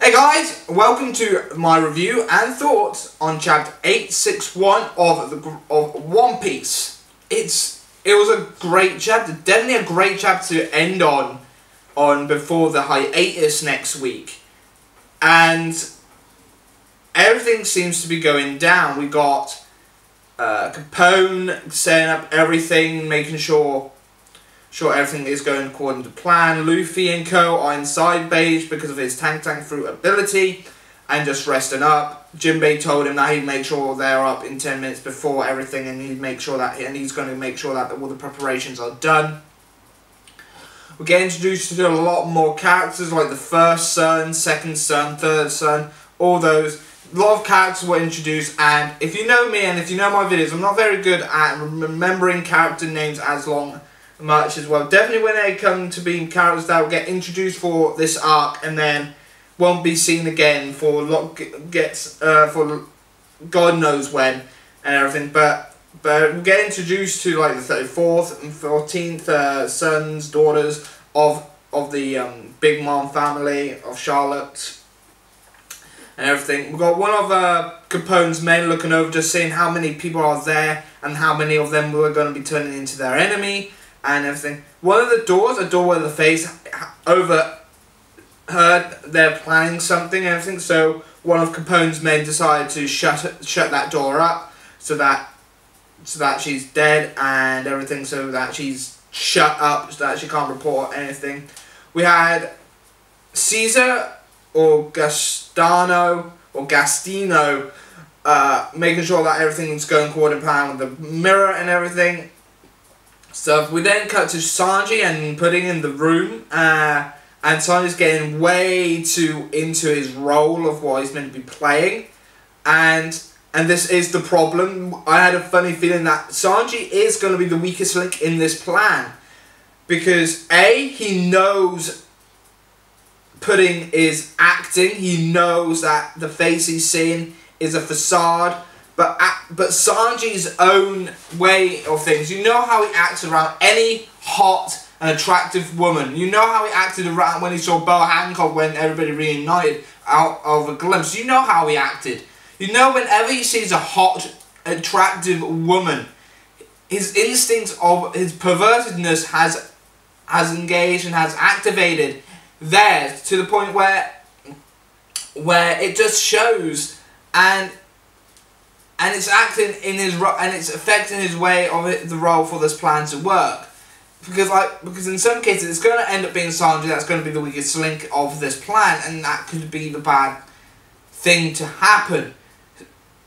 Hey guys, welcome to my review and thoughts on chapter 861 of One Piece. It was a great chapter, definitely a great chapter to end on before the hiatus next week. And everything seems to be going down. We got Capone setting up everything, making sure everything is going according to plan. Luffy and co are inside base because of his tank fruit ability and just resting up. Jinbei told him that he'd make sure they're up in 10 minutes before everything, and he's going to make sure that all the preparations are done. We get introduced to a lot more characters like the first son, second son, third son, all those. A lot of characters were introduced, and if you know me and if you know my videos, I'm not very good at remembering character names much as well. Definitely when they come to being characters that will get introduced for this arc and then won't be seen again for God knows when and everything. But we get introduced to like the 34th and 14th sons, daughters of the Big Mom family of Charlotte and everything. We've got one of Capone's men looking over, just seeing how many people are there and how many of them were going to be turning into their enemy and everything. One of the doors, a door with the face, overheard they're planning something and everything, so one of Capone's men decided to shut that door up so that she's dead and everything, so that she's shut up so that she can't report anything. We had Caesar or Gastino making sure that everything's going according to plan with the mirror and everything. So we then cut to Sanji and putting in the room, and Sanji's getting way too into his role of what he's meant to be playing, and this is the problem. I had a funny feeling that Sanji is going to be the weakest link in this plan, because A, he knows Pudding is acting, he knows that the face he's seeing is a facade. But Sanji's own way of things, you know how he acts around any hot and attractive woman. You know how he acted around when he saw Boa Hancock when everybody reunited out of a glimpse. You know how he acted. You know whenever he sees a hot, attractive woman, his instincts of his pervertedness has engaged and has activated there to the point where it just shows, and it's acting in his and it's affecting his way of the role for this plan to work, because in some cases it's going to end up being Sanji that's going to be the weakest link of this plan, and that could be the bad thing to happen.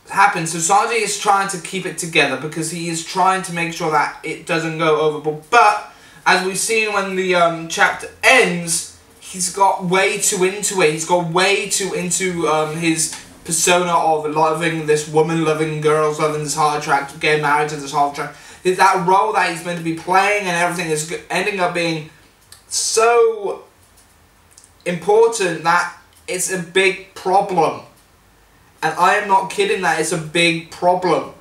So Sanji is trying to keep it together because he is trying to make sure that it doesn't go overboard. But as we've seen when the chapter ends, he's got way too into it. He's got way too into his persona of loving this woman, loving girls, loving this hard attract, getting married to this hard attract. That role that he's meant to be playing and everything is ending up being so important that it's a big problem. And I am not kidding that it's a big problem.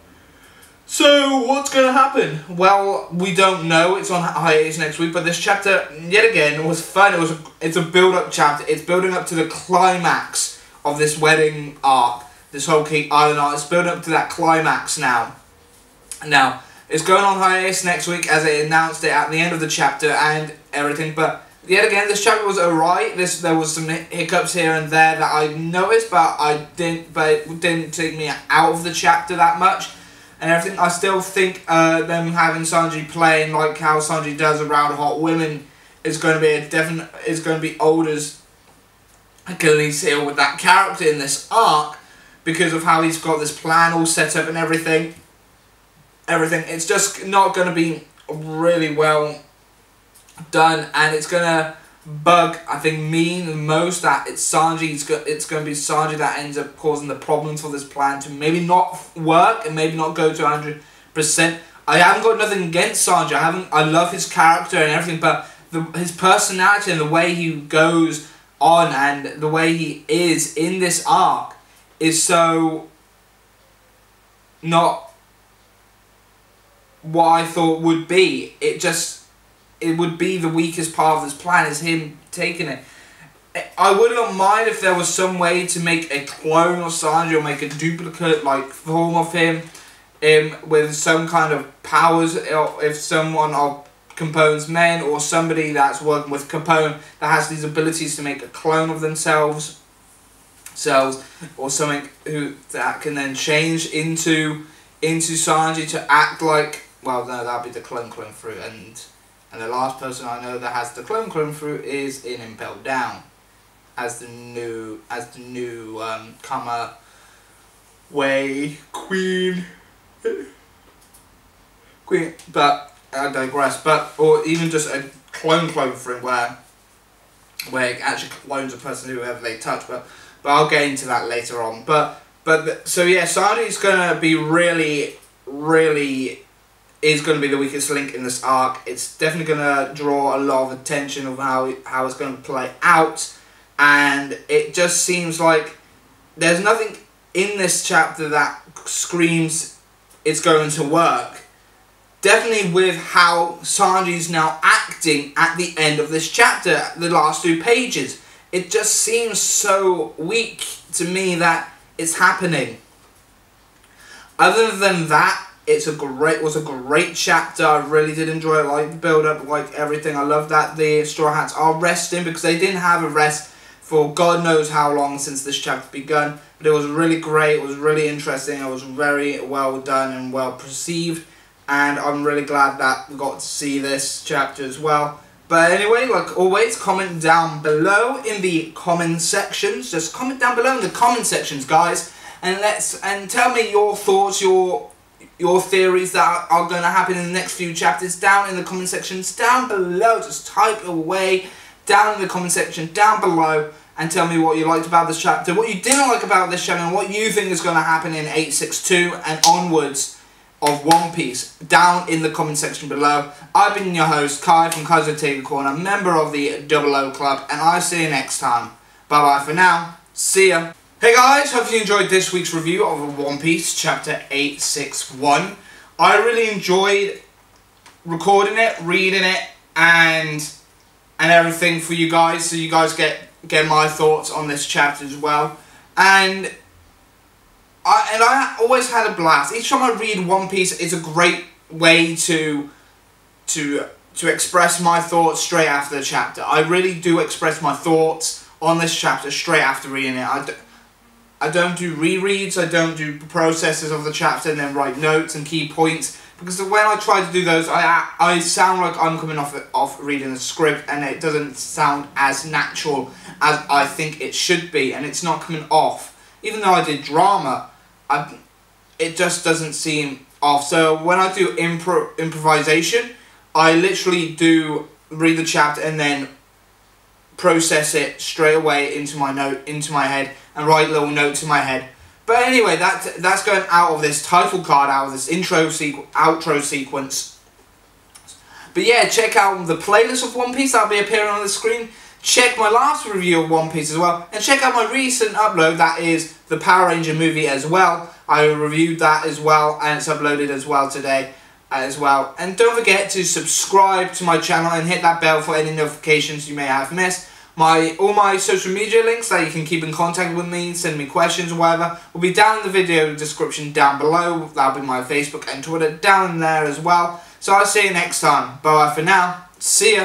So what's going to happen? Well, we don't know. It's on hiatus next week, but this chapter, yet again, was fun. It's a build-up chapter. It's building up to the climax of this wedding arc, this whole Key Island arc. It's building up to that climax now. Now, it's going on hiatus next week as they announced it at the end of the chapter and everything, but yet again, this chapter was alright. There was some hiccups here and there that I noticed, but it didn't take me out of the chapter that much and everything. I still think them having Sanji playing like how Sanji does around hot women is going to be Oda's Achilles heel with that character in this arc, because of how he's got this plan all set up and everything. It's just not going to be really well done, and it's going to bug, I think, me the most that it's Sanji. It's going to be Sanji that ends up causing the problems for this plan to maybe not work and maybe not go to 100%. I haven't got nothing against Sanji. I love his character and everything, but his personality and the way he goes on and the way he is in this arc is so not what I thought would be. It would be the weakest part of this plan, is him taking it. I wouldn't mind if there was some way to make a clone of Sanji or make a duplicate like form of him with some kind of powers. If someone of Capone's men or somebody that's working with Capone that has these abilities to make a clone of themselves, or something that can then change into Sanji to act like, well, no, that'd be the clone fruit, and the last person I know that has the clone fruit is in Impel Down as the new comer way queen, but I digress. But or even just a clone fruit where it actually clones a person whoever they touch, but I'll get into that later on. So yeah, Sanji's gonna be really is gonna be the weakest link in this arc. It's definitely gonna draw a lot of attention of how it's gonna play out, and it just seems like there's nothing in this chapter that screams it's going to work. Definitely with how Sanji's now acting at the end of this chapter, the last 2 pages. It just seems so weak to me that it's happening. Other than that, was a great chapter. I really did enjoy it. I like the build up, like everything. I love that the Straw Hats are resting because they didn't have a rest for God knows how long since this chapter begun. But it was really great. It was really interesting. It was very well done and well perceived. And I'm really glad that we got to see this chapter as well. But anyway, like always, comment down below in the comment sections. Just comment down below in the comment sections, guys, and tell me your thoughts, your theories that are going to happen in the next few chapters down in the comment sections down below. Just type away down in the comment section down below and tell me what you liked about this chapter, what you didn't like about this chapter, and what you think is going to happen in 862 and onwards of One Piece down in the comment section below. I've been your host, Kai from Kai's Table Corner, member of the 00 Club, and I'll see you next time. Bye bye for now. See ya. Hey guys, hope you enjoyed this week's review of One Piece chapter 861. I really enjoyed recording it, reading it, and everything for you guys, so you guys get my thoughts on this chapter as well. And I always had a blast. Each time I read One Piece, it's a great way to express my thoughts straight after the chapter. I really do express my thoughts on this chapter straight after reading it. I don't do rereads, I don't do processes of the chapter and then write notes and key points, because when I try to do those, I sound like I'm coming off reading a script, and it doesn't sound as natural as I think it should be, and it's not coming off. Even though I did drama, it just doesn't seem off. So when I do improvisation, I literally do read the chapter and then process it straight away into my head, and write little notes in my head. But anyway, that's going out of this title card, out of this outro sequence. But yeah, check out the playlist of One Piece that'll be appearing on the screen. Check my last review of One Piece as well, and check out my recent upload, that is the Power Ranger movie as well. I reviewed that as well, and it's uploaded as well today as well. And don't forget to subscribe to my channel and hit that bell for any notifications you may have missed. All my social media links that you can keep in contact with me, send me questions or whatever, will be down in the video description down below. That'll be my Facebook and Twitter down there as well. So I'll see you next time. Bye bye for now. See ya.